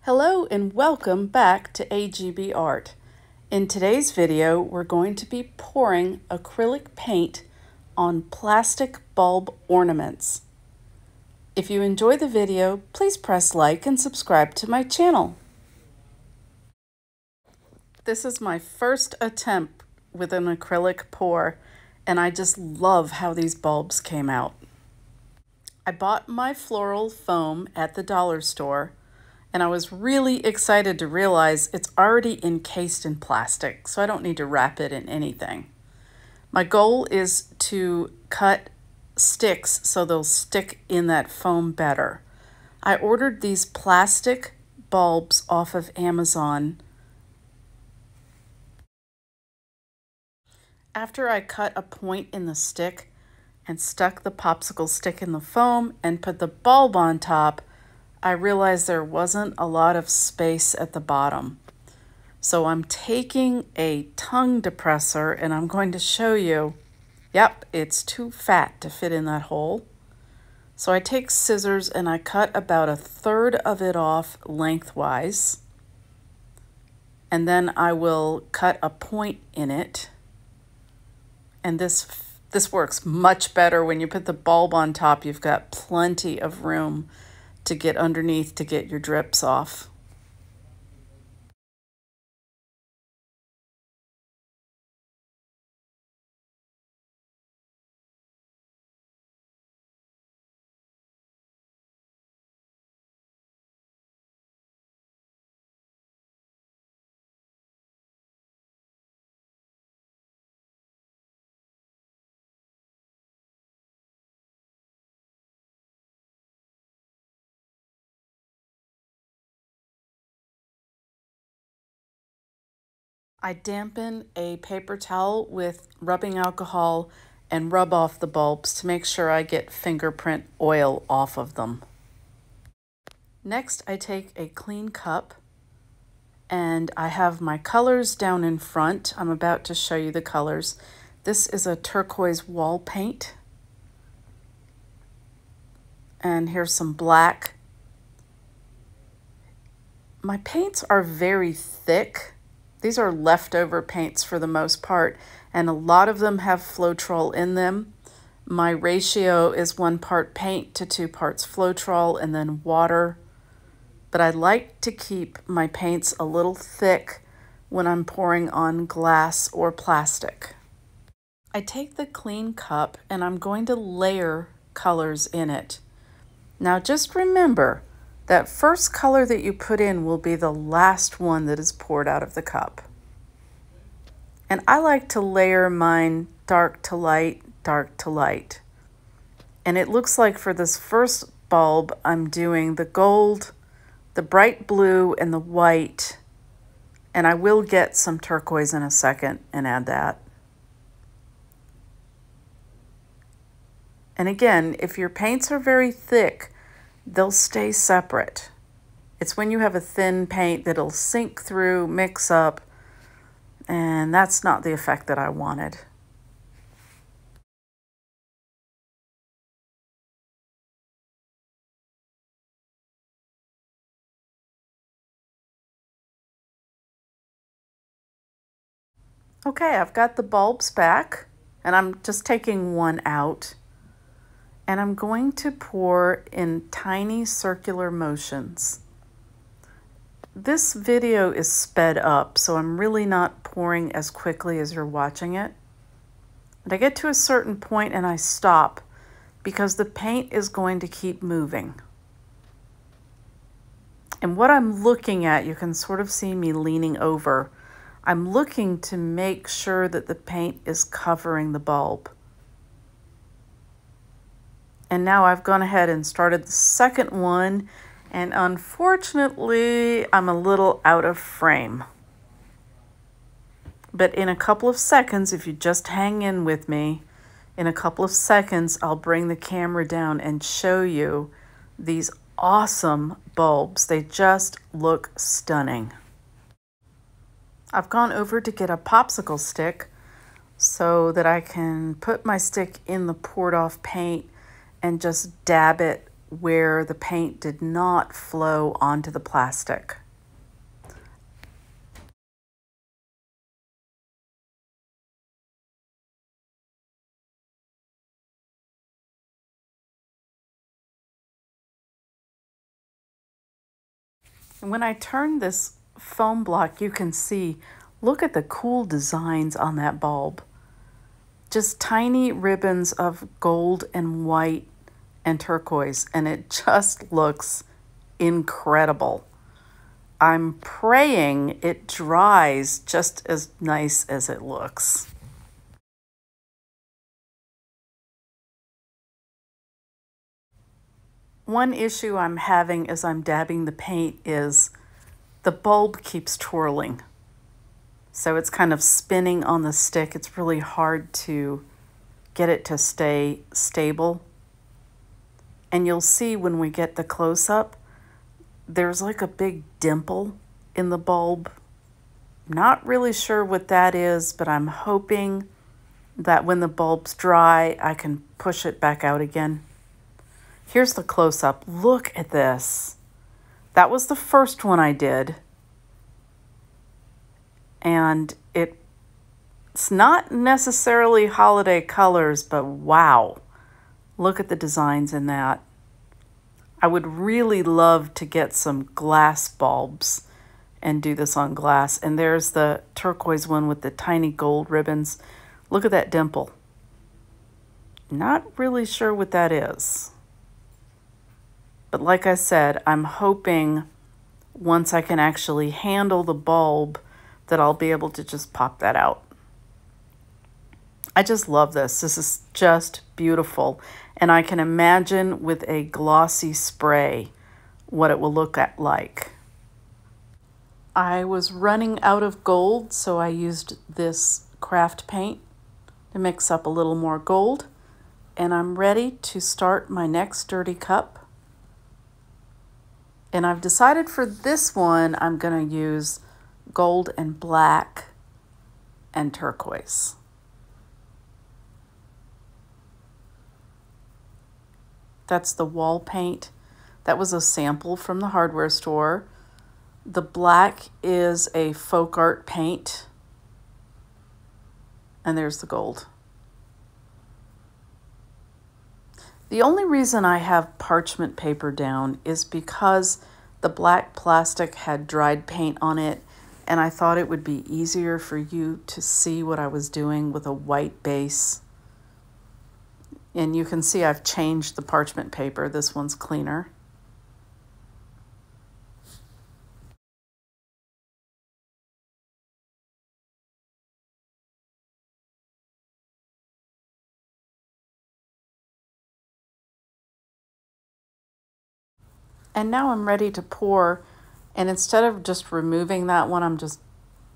Hello and welcome back to AGB Art. In today's video, we're going to be pouring acrylic paint on plastic bulb ornaments. If you enjoy the video, please press like and subscribe to my channel. This is my first attempt with an acrylic pour, and I just love how these bulbs came out. I bought my floral foam at the dollar store, and I was really excited to realize it's already encased in plastic, so I don't need to wrap it in anything. My goal is to cut sticks so they'll stick in that foam better. I ordered these plastic bulbs off of Amazon. After I cut a point in the stick and stuck the popsicle stick in the foam and put the bulb on top, I realized there wasn't a lot of space at the bottom. So I'm taking a tongue depressor and I'm going to show you, yep, it's too fat to fit in that hole. So I take scissors and I cut about 1/3 of it off lengthwise. And then I will cut a point in it. And this works much better when you put the bulb on top. You've got plenty of room to get underneath to get your drips off. I dampen a paper towel with rubbing alcohol and rub off the bulbs to make sure I get fingerprint oil off of them. Next, I take a clean cup and I have my colors down in front. I'm about to show you the colors. This is a turquoise wall paint. And here's some black. My paints are very thick. These are leftover paints for the most part, and a lot of them have Floral in them. My ratio is 1 part paint to 2 parts Floral and then water. But I like to keep my paints a little thick when I'm pouring on glass or plastic. I take the clean cup and I'm going to layer colors in it. Now just remember, that first color that you put in will be the last one that is poured out of the cup. And I like to layer mine dark to light, dark to light. And it looks like for this first bulb, I'm doing the gold, the bright blue, and the white. And I will get some turquoise in a second and add that. And again, if your paints are very thick, they'll stay separate. It's when you have a thin paint that it'll sink through, mix up, and that's not the effect that I wanted. Okay, I've got the bulbs back, and I'm just taking one out. And I'm going to pour in tiny circular motions. This video is sped up, so I'm really not pouring as quickly as you're watching it. And I get to a certain point and I stop because the paint is going to keep moving. And what I'm looking at, you can sort of see me leaning over. I'm looking to make sure that the paint is covering the bulb. And now I've gone ahead and started the second one, and unfortunately, I'm a little out of frame. But in a couple of seconds, if you just hang in with me, in a couple of seconds, I'll bring the camera down and show you these awesome bulbs. They just look stunning. I've gone over to get a popsicle stick so that I can put my stick in the poured off paint and just dab it where the paint did not flow onto the plastic. And when I turn this foam block, you can see, look at the cool designs on that bulb. Just tiny ribbons of gold and white and turquoise, and it just looks incredible. I'm praying it dries just as nice as it looks. One issue I'm having as I'm dabbing the paint is the bulb keeps twirling. So it's kind of spinning on the stick. It's really hard to get it to stay stable. And you'll see when we get the close-up, there's like a big dimple in the bulb. Not really sure what that is, but I'm hoping that when the bulb's dry, I can push it back out again. Here's the close-up. Look at this. That was the first one I did. And it's not necessarily holiday colors, but wow. Look at the designs in that. I would really love to get some glass bulbs and do this on glass. And there's the turquoise one with the tiny gold ribbons. Look at that dimple. Not really sure what that is. But like I said, I'm hoping once I can actually handle the bulb that I'll be able to just pop that out. I just love this. This is just beautiful. And I can imagine with a glossy spray what it will look like. I was running out of gold, so I used this craft paint to mix up a little more gold. And I'm ready to start my next dirty cup. And I've decided for this one, I'm going to use gold and black and turquoise. That's the wall paint. That was a sample from the hardware store. The black is a folk art paint. And there's the gold. The only reason I have parchment paper down is because the black plastic had dried paint on it, and I thought it would be easier for you to see what I was doing with a white base. And you can see I've changed the parchment paper. This one's cleaner. And now I'm ready to pour, and instead of just removing that one, I'm just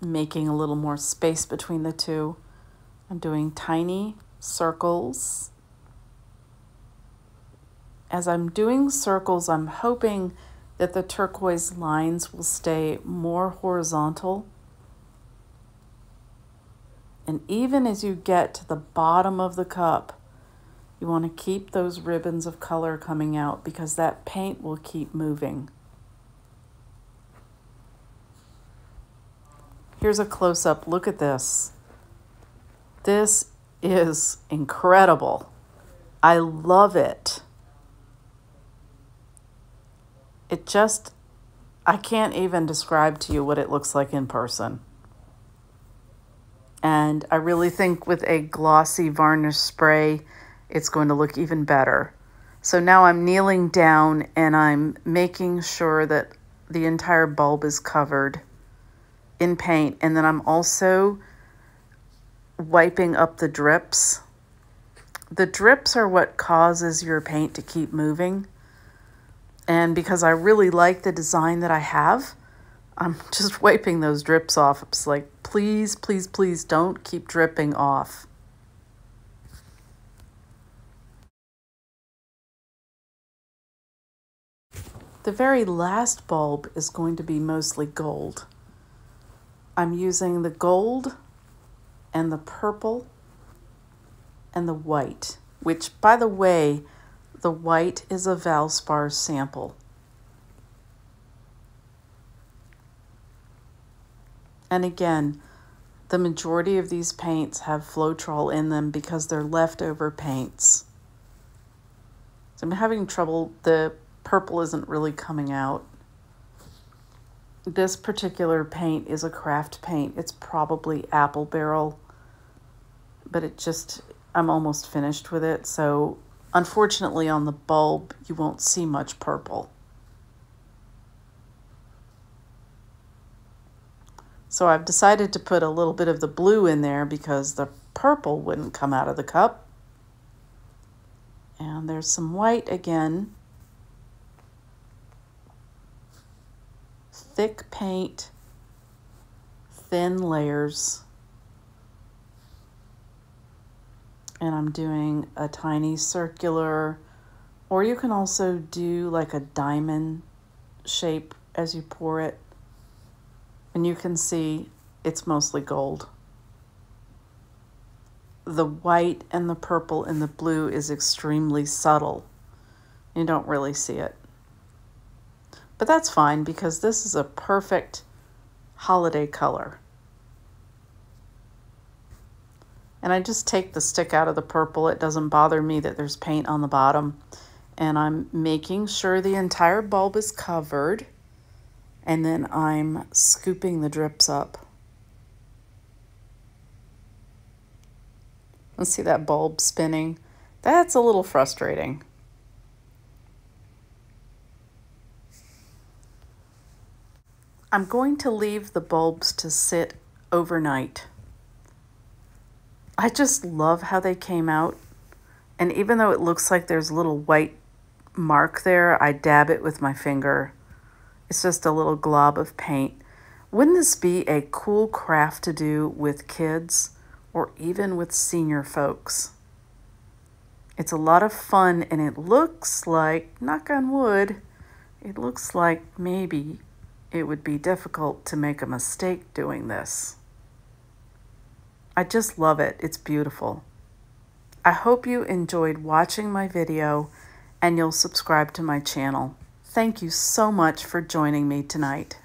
making a little more space between the two. I'm doing tiny circles. As I'm doing circles, I'm hoping that the turquoise lines will stay more horizontal. And even as you get to the bottom of the cup, you want to keep those ribbons of color coming out because that paint will keep moving. Here's a close-up. Look at this. This is incredible. I love it. I can't even describe to you what it looks like in person. And I really think with a glossy varnish spray, it's going to look even better. So now I'm kneeling down and I'm making sure that the entire bulb is covered in paint. And then I'm also wiping up the drips. The drips are what causes your paint to keep moving. And because I really like the design that I have, I'm just wiping those drips off. It's like, please, please, please don't keep dripping off. The very last bulb is going to be mostly gold. I'm using the gold and the purple and the white, which, by the way, The white is a Valspar sample. And again, the majority of these paints have Floral in them because they're leftover paints. So I'm having trouble, the purple isn't really coming out. This particular paint is a craft paint. It's probably apple barrel, but I'm almost finished with it. So unfortunately on the bulb, you won't see much purple. So I've decided to put a little bit of the blue in there because the purple wouldn't come out of the cup. And there's some white again. Thick paint, thin layers. And I'm doing a tiny circular, or you can also do like a diamond shape as you pour it. And you can see it's mostly gold. The white and the purple and the blue is extremely subtle. You don't really see it. But that's fine because this is a perfect holiday color. And I just take the stick out of the purple. It doesn't bother me that there's paint on the bottom. And I'm making sure the entire bulb is covered. And then I'm scooping the drips up. Let's see that bulb spinning. That's a little frustrating. I'm going to leave the bulbs to sit overnight. I just love how they came out. And even though it looks like there's a little white mark there, I dab it with my finger. It's just a little glob of paint. Wouldn't this be a cool craft to do with kids or even with senior folks? It's a lot of fun and it looks like, knock on wood, it looks like maybe it would be difficult to make a mistake doing this. I just love it. It's beautiful. I hope you enjoyed watching my video and you'll subscribe to my channel. Thank you so much for joining me tonight.